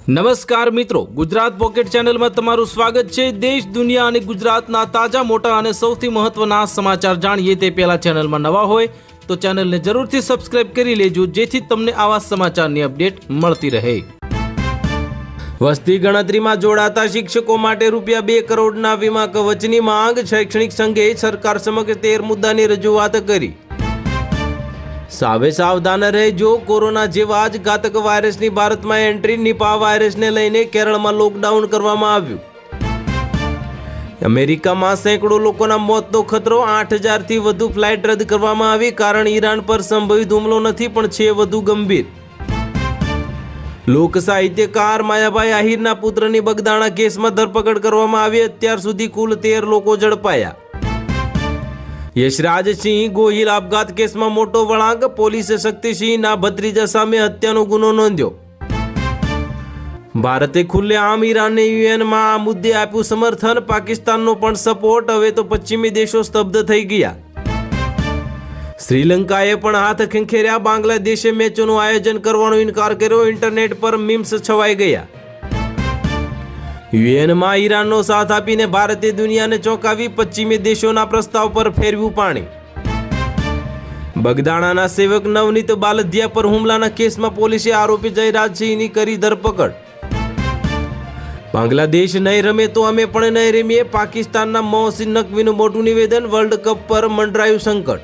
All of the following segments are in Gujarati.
નમસ્કાર મિત્રો, ગુજરાત પોકેટ ચેનલમાં તમારું સ્વાગત છે। દેશ દુનિયા અને ગુજરાતના તાજા મોટા અને સૌથી મહત્વના સમાચાર જાણીએ તે પહેલા ચેનલમાં નવા હોય તો ચેનલને જરૂરથી સબસ્ક્રાઇબ કરી લેજો, જેથી તમને આવા સમાચારની અપડેટ મળતી રહે। વસ્તી ગણતરીમાં જોડાતા શિક્ષકો માટે ₹2 કરોડના વીમા કવચની માંગ। શૈક્ષણિક સંઘે સરકાર સમક્ષ 13 મુદ્દાની રજૂઆત કરી। સાવે સાવધાન રહેજો, કોરોના જેવા જ ઘાતક વાયરસની ભારતમાં એન્ટ્રી। નિપા વાયરસને લઈને કેરળમાં લોકડાઉન કરવામાં આવ્યું। અમેરિકામાં સેંકડો લોકોના મોતનો ખતરો। 8000થી વધુ ફ્લાઇટ રદ કરવામાં આવી। કારણ ઈરાન પર સંભવિત હુમલો નથી, પણ છે વધુ ગંભીર। લોક સાહિત્યકાર માયાભાઈ આહિરના પુત્રની બગદાણા કેસમાં ધરપકડ કરવામાં આવી। અત્યાર સુધી કુલ 13 લોકો ઝડપાયા। યશરાજસિંહ ગોહિલ આપઘાત કેસમાં મોટો વળાંક। પોલીસે શક્તિસિંહના ભત્રીજા સામે હત્યાનો ગુનો નોંધ્યો। ભારતે ખુલ્લેઆમ ઈરાનને યુએનમાં આ મુદ્દે આપ્યું સમર્થન। પાકિસ્તાનનો પણ સપોર્ટ। હવે તો પશ્ચિમી દેશો સ્તબ્ધ થઈ ગયા। શ્રીલંકાએ પણ હાથ ખંખેર્યા। બાંગ્લાદેશે મેચોનું આયોજન કરવાનો ઇનકાર કર્યો। ઇન્ટરનેટ પર મીમ્સ છવાઈ ગયા। યુએનમાં ઈરાનનો સાથ આપીને ભારતે દુનિયાને ચોંકાવી। પશ્ચિમી દેશોના પ્રસ્તાવ પર ફેરવ્યું પાણી। બગદાણાના સેવક નવનીત બાલદિયા પર હુમલાના કેસમાં પોલીસે આરોપી જયરાજસિંહની કરી ધરપકડ। બાંગ્લાદેશ નહીં રમે તો અમે પણ નહીં રમીએ, પાકિસ્તાનના મોહસિન નકવીનું મોટું નિવેદન। વર્લ્ડ કપ પર મંડરાયું સંકટ।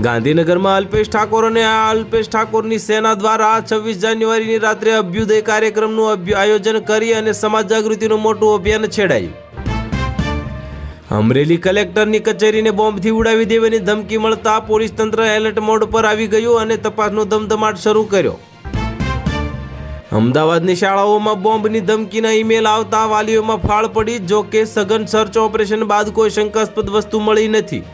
ગાંધીનગરમાં અલ્પેશ ઠાકોર અને અલ્પેશ ઠાકોરની સેના દ્વારા 26 જાન્યુઆરીની રાત્રે અભ્યુદય કાર્યક્રમનું આયોજન કરી અને સમાજ જાગૃતિનું મોટું અભિયાન છેડાયું। અમરેલી કલેક્ટરની કચેરીને બોમ્બથી ઉડાવી દેવાની ધમકી મળતા પોલીસ તંત્ર એલર્ટ મોડ પર આવી ગયું અને તપાસનો ધમધમાટ શરૂ કર્યો। અમદાવાદની શાળાઓમાં બોમ્બની ધમકીના ઈમેલ આવતા વાલીઓમાં ફાળ પડી। જોકે સઘન સર્ચ ઓપરેશન બાદ કોઈ શંકાસ્પદ વસ્તુ મળી નથી।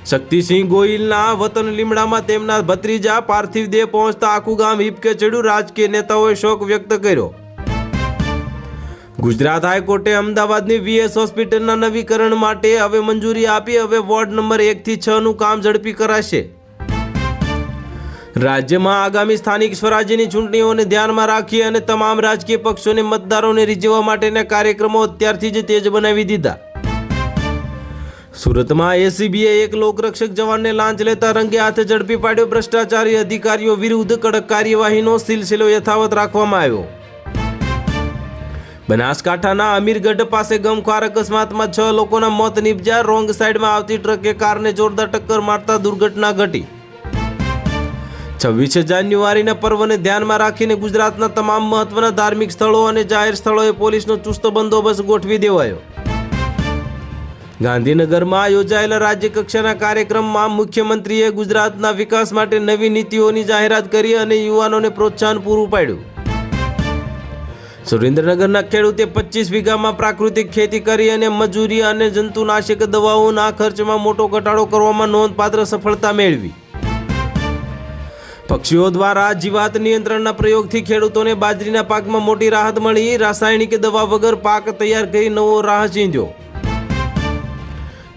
શક્તિસિંહ ગોહિલના વતન લીમડામાં તેમના ભત્રીજા પાર્થિવ દેહ પહોંચતા આખું ગામ હિપકે ચડ્યું। રાજકીય નેતાઓએ શોક વ્યક્ત કર્યો। ગુજરાત હાઈકોર્ટે અમદાવાદની વીએસ હોસ્પિટલના નવીકરણ માટે હવે મંજૂરી આપી। હવે વોર્ડ નંબર 1 થી 6 નું કામ ઝડપી કરાશે। રાજ્યમાં આગામી સ્થાનિક સ્વરાજ્યની ચૂંટણીઓને ધ્યાનમાં રાખી અને તમામ રાજકીય પક્ષોને મતદારોને રીઝવવા માટેના કાર્યક્રમો અત્યારથી જ તેજ બનાવી દીધા। સુરતમાં એસીબીએ એક લોકરક્ષક જવાનને લાંચ લેતા રંગે હાથે ઝડપી પાડ્યો। ભ્રષ્ટાચારી અધિકારીઓ વિરુદ્ધ કડક કાર્યવાહીનો સિલસિલો યથાવત રાખવામાં આવ્યો। બનાસકાંઠાના અમીરગઢ પાસે ગમખ્વાર અકસ્માતમાં 6 લોકોના મોત નીપજ્યા। રોંગ સાઈડમાં આવતી ટ્રકે કારને જોરદાર ટક્કર મારતા દુર્ઘટના ઘટી। 26 જાન્યુઆરીના પર્વને ધ્યાનમાં રાખીને ગુજરાતના તમામ મહત્વના ધાર્મિક સ્થળો અને જાહેર સ્થળોએ પોલીસનો ચુસ્ત બંદોબસ્ત ગોઠવી દેવાયો। ગાંધીનગરમાં યોજાયેલા રાજ્ય કક્ષાના કાર્યક્રમમાં મુખ્યમંત્રીએ ગુજરાતના વિકાસ માટે નવી નીતિઓની જાહેરાત કરી અને યુવાનોને પ્રોત્સાહન પૂરું પાડ્યું। સુરેન્દ્રનગરના ખેડૂતે 25 વીઘામાં પ્રાકૃતિક ખેતી કરી અને મજૂરી અને જંતુનાશક દવાઓના ખર્ચમાં મોટો ઘટાડો કરવામાં નોંધપાત્ર સફળતા મેળવી। પક્ષીઓ દ્વારા જીવાત નિયંત્રણના પ્રયોગથી ખેડૂતોને બાજરીના પાકમાં મોટી રાહત મળી। રાસાયણિક દવા વગર પાક તૈયાર કરી નવો રાહ ચીંધ્યો।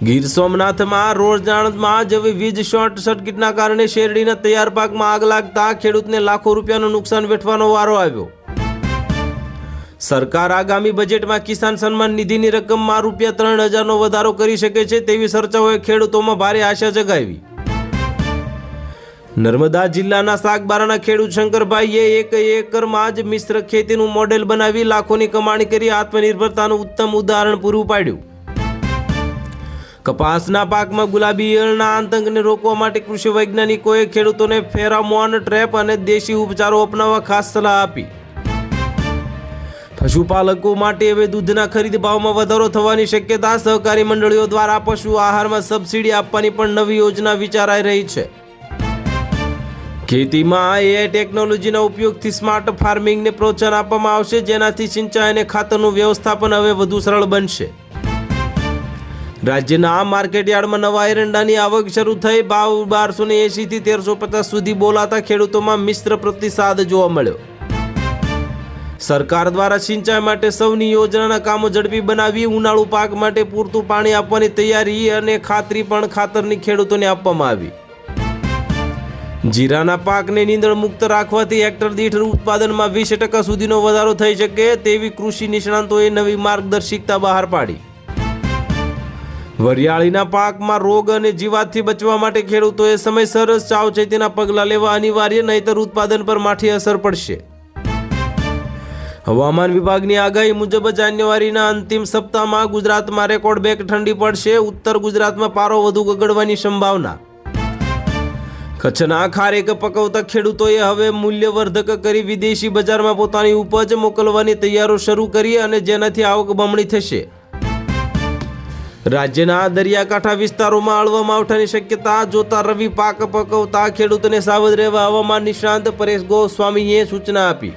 ગીર સોમનાથમાં રોજાણમાં જ વીજ શોર્ટ સર્કિટના કારણે શેરડીના તૈયાર પાકમાં આગ લાગતા ખેડૂતને લાખો રૂપિયાનું નુકસાન વેઠવાનો વારો આવ્યો। સરકાર આગામી બજેટમાં કિસાન સન્માન નિધિની રકમમાં ₹3000નો વધારો કરી શકે છે તેવી ચર્ચાઓએ ખેડૂતોમાં ભારે આશા જગાવી। નર્મદા જિલ્લાના સાગબારાના ખેડૂત શંકરભાઈએ 1 એકરમાં જ મિશ્ર ખેતીનું મોડેલ બનાવી લાખોની કમાણી કરી આત્મનિર્ભરતાનું ઉત્તમ ઉદાહરણ પૂરું પાડ્યું। કપાસના પાકમાં ગુલાબી ઈયળના આતંકને રોકવા માટે કૃષિ વૈજ્ઞાનિકોએ ખેડૂતોને ફેરામોન ટ્રેપ અને દેશી ઉપચારો અપનાવવા ખાસ સલાહ આપી। પશુપાલકો માટે હવે દૂધના ખરીદ ભાવમાં વધારો થવાની શક્યતા। સહકારી મંડળીઓ દ્વારા પશુ આહારમાં સબસિડી આપવાની પણ નવી યોજના વિચારાઈ રહી છે। ખેતીમાં એઆઈ ટેકનોલોજીના ઉપયોગથી સ્માર્ટ ફાર્મિંગને પ્રોત્સાહન આપવામાં આવશે, જેનાથી સિંચાઈ અને ખાતરનું વ્યવસ્થાપન હવે વધુ સરળ બનશે। રાજ્યના માર્કેટયાર્ડમાં નવા એરંડાની આવક શરૂ થઈ। ભાવ 1280 થી 1350 સુધી બોલાતા ખેડૂતોમાં મિશ્ર પ્રતિસાદ જોવા મળ્યો। સરકાર દ્વારા સિંચાઈ માટે સૌની યોજનાના કામો ઝડપી બનાવી। ઉનાળુ પાક માટે પૂરતું પાણી આપવાની તૈયારી અને ખાતરી પણ ખાતરની ખેડૂતોને આપવામાં આવી। જીરાના પાકને નીંદણ મુક્ત રાખવાથી હેક્ટર દીઠ ઉત્પાદનમાં 20% સુધીનો વધારો થઈ શકે તેવી કૃષિ નિષ્ણાંતોએ નવી માર્ગદર્શિકા બહાર પાડી. વરિયાળીના પાકમાં રોગ અને જીવાતથી બચવા માટે ખેડૂતોએ સમયસર સાવચેતીના પગલાં લેવા અનિવાર્ય, નહીતર ઉત્પાદન પર માઠી અસર પડશે. હવામાન વિભાગની આગાહી મુજબ જાન્યુઆરીના અંતિમ સપ્તાહમાં ગુજરાતમાં રેકોર્ડ બ્રેક ઠંડી પડશે. ઉત્તર ગુજરાતમાં પારો વધુ ગગડવાની સંભાવના. કચ્છના ખારેક પકવતા ખેડૂતોએ હવે મૂલ્યવર્ધક કરી વિદેશી બજારમાં પોતાની ઉપજ મોકલવાની તૈયારીઓ શરૂ કરી અને જેનાથી આવક બમણી થશે. રાજ્યના દરિયાકાંઠા વિસ્તારોમાં હળવા માવઠાની શક્યતા જોતા રવિ પાક પકવતા ખેડૂતોને સાવધ રહેવા હવામાન નિષ્ણાંત પરેશ ગોસ્વામીએ સૂચના આપી.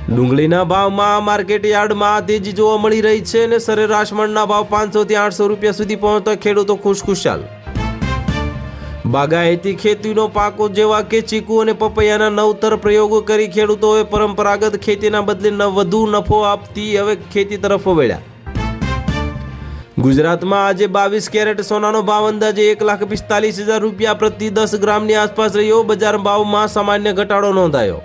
ડુંગળીના ભાવમાં માર્કેટ યાર્ડમાં તેજી જોવા મળી રહી છે અને સરેરાશ મણના ભાવ 500 થી 800 રૂપિયા સુધી પહોંચતા ખેડૂતો ખુશખુશાલ. બાગાયતી ખેતીનો પાકો જેવા કે ચીકુ અને પપૈયાના નવતર પ્રયોગો કરી ખેડૂતોએ પરંપરાગત ખેતીના બદલે વધુ નફો આપતી હવે ખેતી તરફ વળ્યા. ગુજરાતમાં આજે 22 કેરેટ સોનાનો ભાવ અંદાજે 1,45,000 રૂપિયા પ્રતિ 10 ગ્રામની આસપાસ રહ્યો. બજાર ભાવમાં સામાન્ય ઘટાડો નોંધાયો.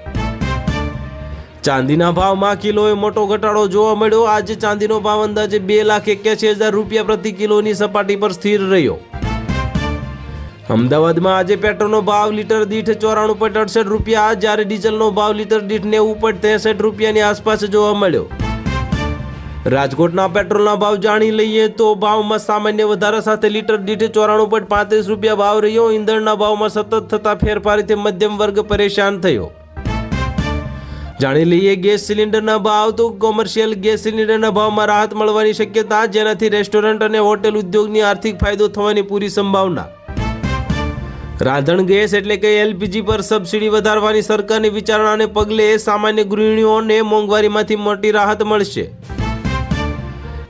ચાંદીના ભાવમાં કિલોએ મોટો ઘટાડો જોવા મળ્યો. આજે ચાંદીનો ભાવ અંદાજે 2,81,000 રૂપિયા પ્રતિ કિલોની સપાટી પર સ્થિર રહ્યો. અમદાવાદમાં આજે પેટ્રોલનો ભાવ લીટર દીઠ 94.68 રૂપિયા, જ્યારે ડીઝલનો ભાવ લીટર દીઠ 90.63 રૂપિયાની આસપાસ જોવા મળ્યો. રાજકોટના પેટ્રોલના ભાવ જાણી લઈએ તો ભાવમાં સામાન્ય વધારા સાથે લીટર દીઠ 94.35 રૂપિયા ભાવ રહ્યો. ઈંધણના ભાવમાં સતત થતા ફેરફારથી મધ્યમ વર્ગ પરેશાન થયો. જાણી લઈએ ગેસ સિલિન્ડરના ભાવ તો કોમર્શિયલ ગેસ સિલિન્ડરના ભાવમાં રાહત મળવાની શક્યતા, જેનાથી રેસ્ટોરન્ટ અને હોટેલ ઉદ્યોગની આર્થિક ફાયદો થવાની પૂરી સંભાવના. રાંધણ ગેસ એટલે કે એલપીજી પર સબસિડી વધારવાની સરકારની વિચારણાને પગલે સામાન્ય ગૃહિણીઓને મોંઘવારીમાંથી મોટી રાહત મળશે.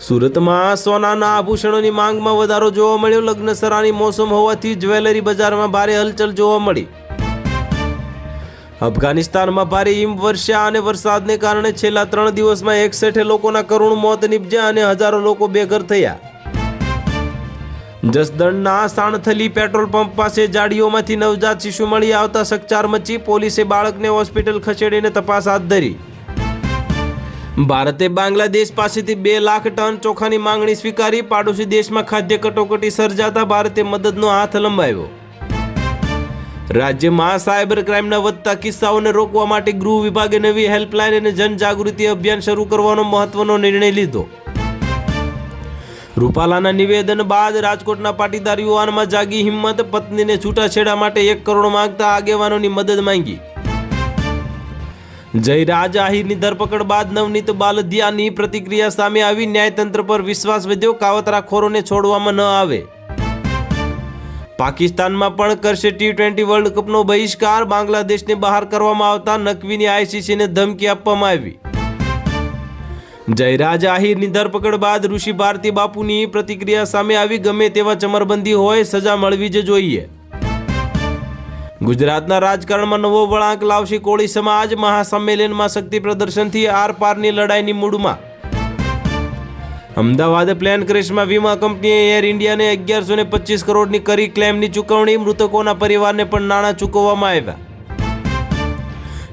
સુરતમાં સોનાના આભૂષણોની માંગમાં વધારો જોવા મળ્યો. લગ્નસરાની મોસમ હોવાથી જ્વેલરી બજારમાં ભારે હલચલ જોવા મળી. અફઘાનિસ્તાનમાં ભારે હિમવર્ષા અને વરસાદને કારણે છેલ્લા 3 દિવસમાં 61 લોકોના કરુણ મોત નિપજ્યા અને હજારો લોકો બેઘર થયા. જસદણના સાણથલી પેટ્રોલ પંપ પાસે જાડીઓમાંથી નવજાત શિશુ મળી આવતા ચકચાર મચી. પોલીસે બાળકને હોસ્પિટલ ખસેડીને તપાસ હાથ ધરી. ભારતે બાંગ્લાદેશ પાસેથી 2 લાખ ટન ચોખાની માંગણી સ્વીકારી. પાડોશી દેશમાં ખાદ્ય કટોકટી સર્જાતા ભારતે મદદનો હાથ લંબાવ્યો. રાજ્યમાં સાયબર ક્રાઇમના વધતા કિસ્સાઓને રોકવા માટે ગૃહ વિભાગે નવી હેલ્પલાઇન અને જનજાગૃતિ અભિયાન શરૂ કરવાનો મહત્વનો નિર્ણય લીધો. રૂપાલાના નિવેદન બાદ રાજકોટના પાટીદાર યુવાનમાં જાગી હિંમત. પત્નીને છૂટાછેડા માટે 1 કરોડ માંગતા આગેવાનોની મદદ માંગી. જયરાજ આહિરની ધરપકડ બાદ નવનીત બાલદિયાની પ્રતિક્રિયા સામે આવી. ન્યાયતંત્ર પર વિશ્વાસ વધ્યો. કાવતરાખોરોને છોડવામાં ન આવે. પાકિસ્તાનમાં પણ કરશે T20 વર્લ્ડ કપનો બહિષ્કાર. બાંગ્લાદેશને બહાર કરવામાં આવતા નકવીની ICCને ધમકી આપવામાં આવી. જયરાજ આહિરની ધરપકડ બાદ ઋષિ ભારતી બાપુની પ્રતિક્રિયા સામે આવી. ગમે તેવા ચમરબંધી હોય, સજા મળવી જ જોઈએ. ગુજરાતના રાજકારણમાં નવો વળાંક લાવશે કોળી સમાજ. મહાસંમેલનમાં શક્તિ પ્રદર્શનથી આરપારની લડાઈની મૂડમાં. અમદાવાદ પ્લેન ક્રેશમાં વીમા કંપનીએ એર ઇન્ડિયાને 1125 કરોડની કરી ક્લેમની ચૂકવણી. મૃતકોના પરિવારને પણ નાણાં ચૂકવવામાં આવ્યા.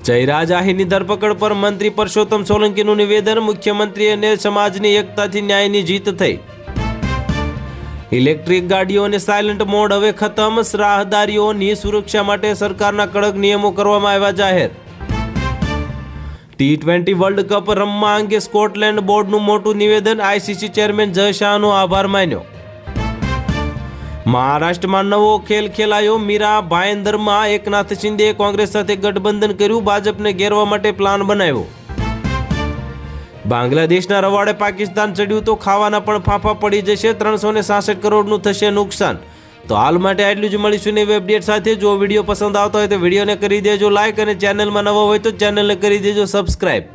જયરાજ આહિરની ધરપકડ પર મંત્રી પરસોત્તમ સોલંકીનું નિવેદન. મુખ્યમંત્રી અને સમાજની એકતાથી ન્યાયની જીત થઈ. ઇલેક્ટ્રિક ગાડીઓ અને સાયલન્ટ મોડ હવે ખતમ. રાહદારીઓની સુરક્ષા માટે સરકારના કડક નિયમો કરવામાં આવ્યા જાહેર. T20 વર્લ્ડ કપ રમવા અંગે સ્કોટલેન્ડ બોર્ડનું મોટું નિવેદન. ICC ચેરમેન જય શાહનો આભાર માન્યો. મહારાષ્ટ્રમાં નવો ખેલ ખેલાયો. મીરા ભાયંદરમાં એકનાથ શિંદેએ કોંગ્રેસ સાથે ગઠબંધન કર્યું. ભાજપને ઘેરવા માટે પ્લાન બનાવ્યો. બાંગ્લાદેશના રવાડે પાકિસ્તાન ચડ્યું તો ખાવાના પણ ફાંફા પડી જશે. 366 કરોડનું થશે નુકસાન. તો હાલ માટે આટલું જ. મળીશું નવી અપડેટ સાથે. જો વિડીયો પસંદ આવતો હોય તો વિડીયોને કરી દેજો લાઈક અને ચેનલમાં નવો હોય તો ચેનલને કરી દેજો સબસ્ક્રાઈબ.